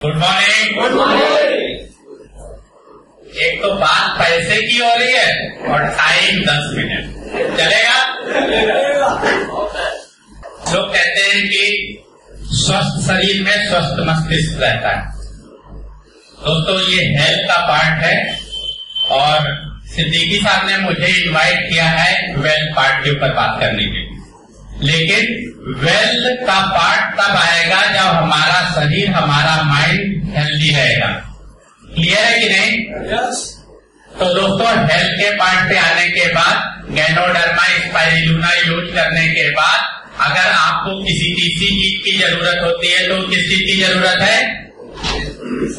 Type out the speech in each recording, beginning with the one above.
Good morning. Good morning. एक तो बात पैसे की हो रही है और टाइम 10 मिनट चलेगा। लोग कहते हैं कि स्वस्थ शरीर में स्वस्थ मस्तिष्क रहता है। दोस्तों ये हेल्थ का पार्ट है और सिद्दीकी साहब ने मुझे इनवाइट किया है वेल्थ पार्ट के ऊपर बात करने के लिए। लेकिन वेल्थ का पार्ट तब आएगा जब हमारा शरीर, हमारा माइंड हेल्दी रहेगा। क्लियर है कि नहीं? yes. तो दोस्तों हेल्थ के पार्ट पे आने के बाद गैनोडर्मा स्पाइरुलिना यूज करने के बाद अगर आपको किसी चीज की जरूरत होती है तो किस चीज की जरूरत है?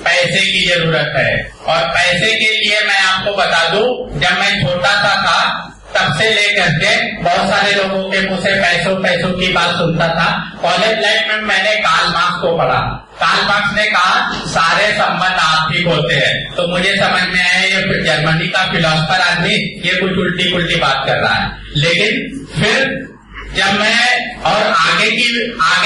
पैसे की जरूरत है। और पैसे के लिए मैं आपको बता दूं, जब मैं छोटा सा था तब से लेकर के बहुत सारे लोगों के मुंह से पैसों की बात सुनता था। कॉलेज लाइफ में मैंने कार्ल मार्क्स को पढ़ा। कार्ल मार्क्स ने कहा सारे संबंध आर्थिक होते हैं। तो मुझे समझ में आया ये जर्मनी का फिलोसफर आदमी ये कुछ उल्टी पुल्टी बात कर रहा है। लेकिन फिर जब मैं और आगे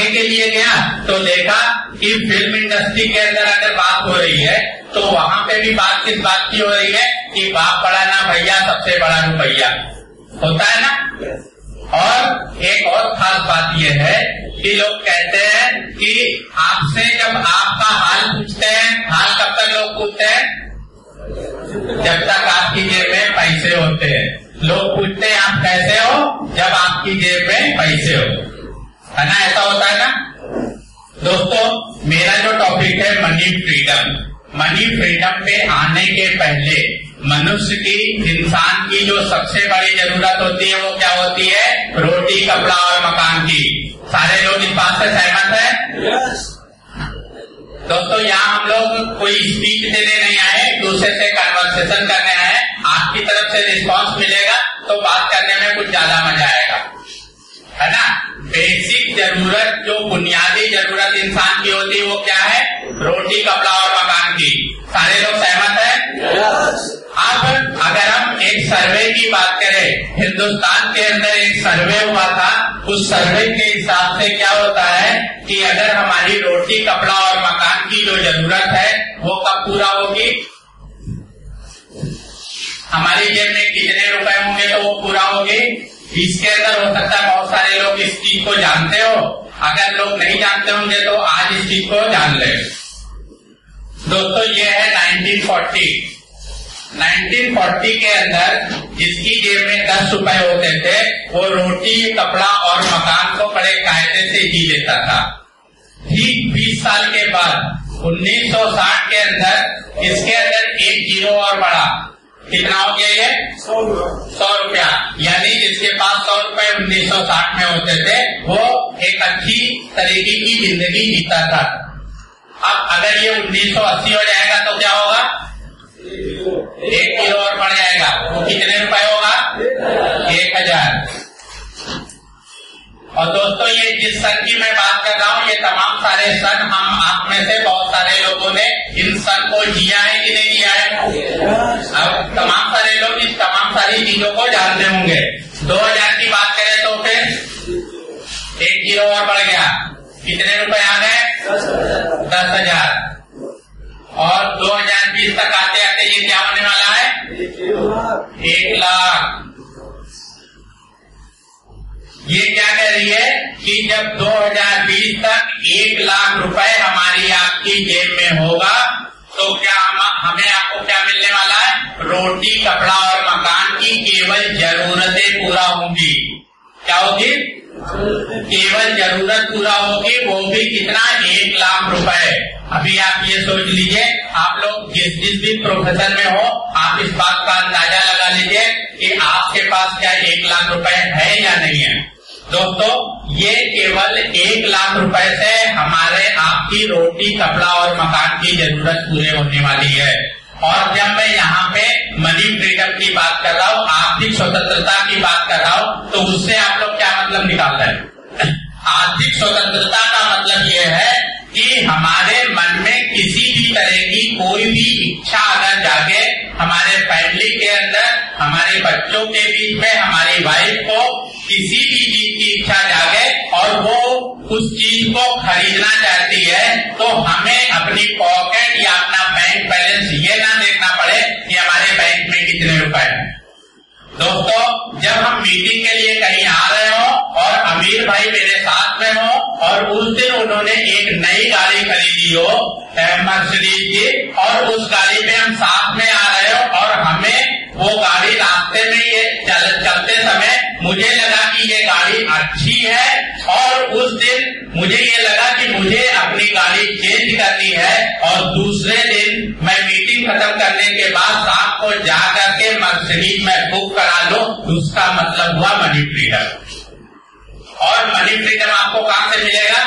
के लिए गया तो देखा कि फिल्म इंडस्ट्री के अंदर अगर बात हो रही है तो वहाँ पे भी बात किस बात की हो रही है कि बाप बड़ा ना भैया, सबसे बड़ा रुपया होता है ना। और एक और खास बात यह है कि लोग कहते हैं कि आपसे जब आपका हाल पूछते हैं, हाल कब तक लोग पूछते हैं? जब तक आपकी जेब में पैसे होते हैं। लोग पूछते हैं आप कैसे हो जब आपकी जेब में पैसे हो, है ना? ऐसा होता है ना। दोस्तों मेरा जो टॉपिक है मनी फ्रीडम। मनी फ्रीडम पे आने के पहले मनुष्य की, इंसान की जो सबसे बड़ी जरूरत होती है वो क्या होती है? रोटी, कपड़ा और मकान की। सारे लोग इस बात से सहमत हैं? yes. दोस्तों यहाँ हम लोग कोई स्पीच देने नहीं आए, दूसरे से कन्वर्सेशन करने आए। आपकी तरफ से रिस्पांस मिलेगा तो बात करने में कुछ ज्यादा मजा आएगा, है ना। बेसिक जरूरत, जो बुनियादी जरूरत इंसान की होती है वो क्या है? रोटी, कपड़ा और मकान की। सारे लोग सहमत हैं? yes. अब अगर हम एक सर्वे की बात करें, हिंदुस्तान के अंदर एक सर्वे हुआ था। उस सर्वे के हिसाब से क्या होता है कि अगर हमारी रोटी, कपड़ा और मकान की जो जरूरत है वो कब पूरा होगी? हमारी जेब में कितने रुपए होंगे तो वो पूरा होगी? इसके अंदर हो सकता है बहुत सारे लोग इस चीज को जानते हो। अगर लोग नहीं जानते होंगे तो आज इस चीज को जान ले। दोस्तों ये है 1940 के अंदर जिसकी जेब में 10 रुपए होते थे वो रोटी, कपड़ा और मकान को बड़े कायदे से जी लेता था। ठीक 20 साल के बाद 1960 के अंदर इसके अंदर एक जीरो और बढ़ा। कितना हो गया ये? 100 रुपया। यानी जिसके पास 100 रुपए 1960 में होते थे वो एक अच्छी तरीके की जिंदगी जीता था। अब अगर ये 1980 हो जाएगा तो क्या होगा? 1 किलो और बढ़ जाएगा। वो कितने रुपए होगा? 1000। और दोस्तों ये जिस सन की मैं बात कर रहा हूँ ये तमाम सारे सन हम आप में से बहुत सारे लोगों ने इन सन को जिया है कि नहीं जिया है? अब तमाम सारे लोग इस तमाम सारी चीजों को जानते होंगे। 2000 की बात करें तो फिर 1 किलो और बढ़ गया। कितने रुपए आ गए? 10,000। और 2020 तक आते आते ये क्या होने वाला है? 1 लाख। ये क्या कह रही है कि जब 2020 तक 1 लाख रुपए हमारी आपकी जेब में होगा तो क्या हमें आपको क्या मिलने वाला है? रोटी, कपड़ा और मकान की केवल जरूरतें पूरा होंगी। क्या होगी? केवल जरूरत पूरा होगी, वो भी कितना? 1 लाख रुपए। अभी आप ये सोच लीजिए, आप लोग जिस भी प्रोफेशन में हो आप इस बात का अंदाजा लगा लीजिए कि आपके पास क्या 1 लाख रुपए है या नहीं है। दोस्तों ये केवल 1 लाख रुपए से हमारे आपकी रोटी, कपड़ा और मकान की जरूरत पूरी होने वाली है। और जब मैं यहाँ पे मनी फ्रीडम की बात कर रहा हूँ, आर्थिक स्वतंत्रता की बात कर रहा हूँ, तो उससे आप लोग क्या मतलब निकाल रहे हैं? आर्थिक स्वतंत्रता का मतलब ये है कि हमारे मन में किसी भी तरह की कोई भी इच्छा अगर जागे, हमारे फैमिली के अंदर, हमारे बच्चों के बीच में, हमारी वाइफ को किसी भी चीज की इच्छा जागे और वो उस चीज को खरीदना चाहती है तो हमें अपनी की हो, मर्सिडीज की, और उस गाड़ी में हम साथ में आ रहे हो और हमें वो गाड़ी रास्ते में ये चलते समय मुझे लगा कि ये गाड़ी अच्छी है, और उस दिन मुझे ये लगा कि मुझे अपनी गाड़ी चेंज करनी है, और दूसरे दिन मैं मीटिंग खत्म करने के बाद शाम को जा करके मर्सिडीज में बुक करा लो, उसका मतलब हुआ मनी फ्रीडम। और मनी फ्रीडम आपको कहां से मिलेगा?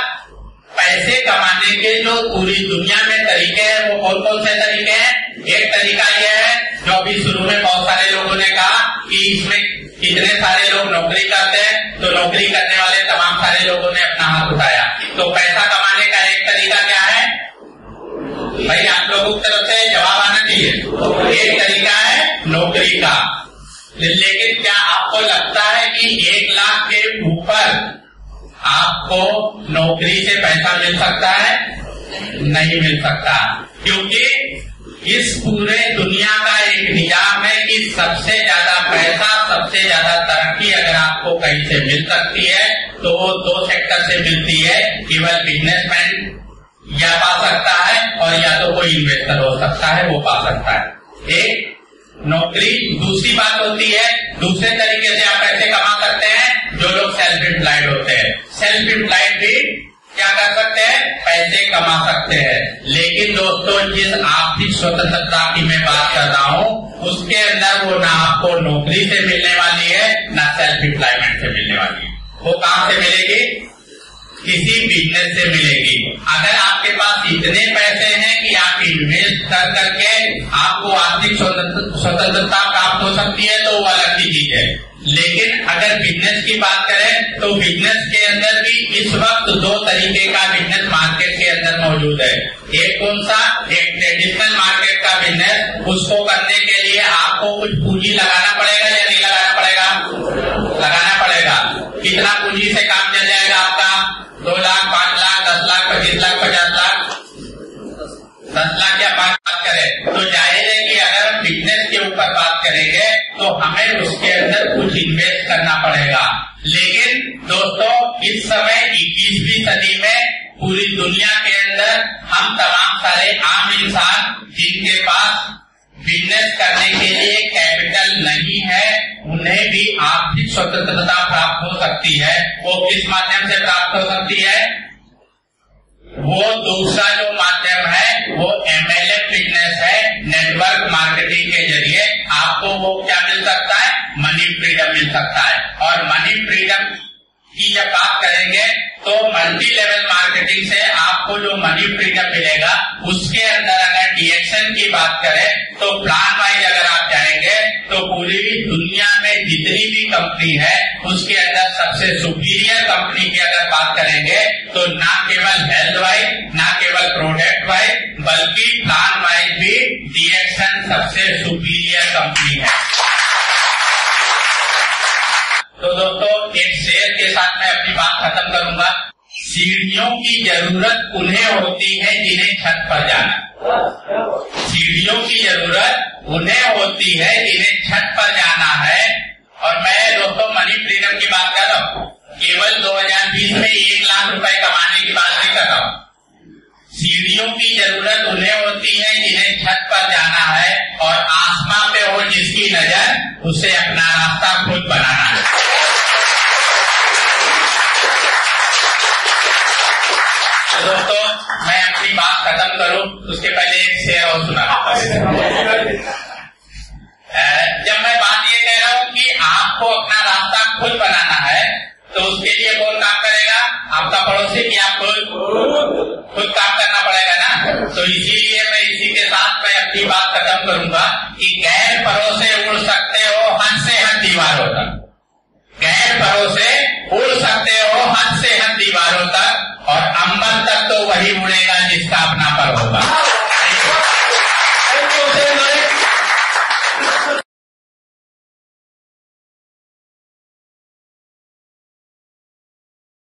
पैसे कमाने के जो पूरी दुनिया में तरीके हैं वो कौन कौन से तरीके हैं? एक तरीका यह है जो अभी शुरू में बहुत सारे लोगों ने कहा कि इसमें कितने सारे लोग नौकरी करते हैं, तो नौकरी करने वाले तमाम सारे लोगों ने अपना हाथ उठाया। तो पैसा कमाने का एक तरीका क्या है भाई? आप लोगों की तरफ से जवाब आना चाहिए। एक तरीका है नौकरी का। लेकिन क्या आपको लगता है कि 1 लाख के ऊपर आपको नौकरी से पैसा मिल सकता है? नहीं मिल सकता, क्योंकि इस पूरे दुनिया का एक नियम है कि सबसे ज्यादा पैसा, सबसे ज्यादा तरक्की अगर आपको कहीं से मिल सकती है तो वो 2 सेक्टर से मिलती है। केवल बिजनेसमैन या पा सकता है, और या तो कोई इन्वेस्टर हो सकता है, वो पा सकता है। एक नौकरी। दूसरी बात होती है, दूसरे तरीके से आप पैसे कमा सकते हैं जो लोग सेल्फ एम्प्लॉयड होते हैं। सेल्फ एम्प्लॉयड भी क्या कर सकते हैं? पैसे कमा सकते हैं। लेकिन दोस्तों, जिस आर्थिक स्वतंत्रता की मैं बात कर रहा हूँ उसके अंदर वो ना आपको नौकरी से मिलने वाली है, ना सेल्फ एम्प्लॉयमेंट से मिलने वाली है। वो कहां से मिलेगी? किसी बिजनेस से मिलेगी। अगर आपके पास इतने पैसे हैं कि आप इन्वेस्ट कर करके आपको आर्थिक स्वतंत्रता प्राप्त हो सकती है तो वो अलग की चीज है। लेकिन अगर बिजनेस की बात करें तो बिजनेस के अंदर भी इस वक्त 2 तरीके का बिजनेस मार्केट के अंदर मौजूद है। एक कौन सा? एक ट्रेडिशनल मार्केट का बिजनेस। उसको करने के लिए आपको कुछ पूंजी लगाना पड़ेगा या नहीं लगाना पड़ेगा? लगाना पड़ेगा। कितना पूंजी से काम चल जाएगा आपका? 2 लाख, 5 लाख, 10 लाख, 25 लाख, 50 लाख, 10 लाख या 5 बात करें तो जाहिर है कि अगर हम बिजनेस के ऊपर बात करेंगे तो हमें उसके अंदर कुछ इन्वेस्ट करना पड़ेगा। लेकिन दोस्तों, इस समय 21वीं सदी में पूरी दुनिया के अंदर हम तमाम सारे आम इंसान जिनके पास बिजनेस करने के लिए कैपिटल नहीं है, उन्हें भी आर्थिक स्वतंत्रता प्राप्त हो सकती है। वो किस माध्यम से प्राप्त हो सकती है? वो दूसरा जो माध्यम है वो MLM बिजनेस है। नेटवर्क मार्केटिंग के जरिए आपको वो क्या मिल सकता है? मनी फ्रीडम मिल सकता है। और मनी फ्रीडम की जब बात करेंगे तो मल्टी लेवल मार्केटिंग से आपको जो मनी फ्रीडम मिलेगा उसके अंदर अगर डिएक्शन की बात करें तो प्लान वाइज अगर आप जाएंगे तो पूरी दुनिया में जितनी भी कंपनी है उसके अंदर सबसे सुपीरियर कंपनी की अगर बात करेंगे तो ना केवल हेल्थ वाइज, ना केवल प्रोडक्ट वाइज, बल्कि प्लान वाइज भी डिएक्शन सबसे सुपीरियर कंपनी है। तो दोस्तों, एक शेर के साथ मैं अपनी बात खत्म करूंगा। सीढ़ियों की जरूरत उन्हें होती है जिन्हें छत पर जाना। सीढ़ियों की जरूरत उन्हें होती है जिन्हें छत पर जाना है। और मैं दोस्तों मनी फ्रीडम की बात कर रहा हूँ, केवल 2020 में 1 लाख रुपए कमाने की बात नहीं कर रहा हूँ। सीढ़ियों की जरूरत उन्हें होती है जिन्हें छत पर जाना है, और आसमां पे हो जिसकी नजर उसे अपना रास्ता खुद बनाना है। दोस्तों, मैं अपनी बात खत्म करूं उसके पहले एक शेर और सुना। जब मैं बात ये कह रहा हूं कि आपको अपना रास्ता खुद बनाना है तो उसके लिए कौन काम करेगा? आपका पड़ोसी की आप खुद काम करना पड़ेगा ना। तो इसीलिए मैं इसी के साथ मैं अपनी बात खत्म करूंगा कि गैर भरोसे उड़ सकते हो हद से हद दीवारों तक। गैर भरोसे उड़ सकते हो हद से हद दीवारों तक।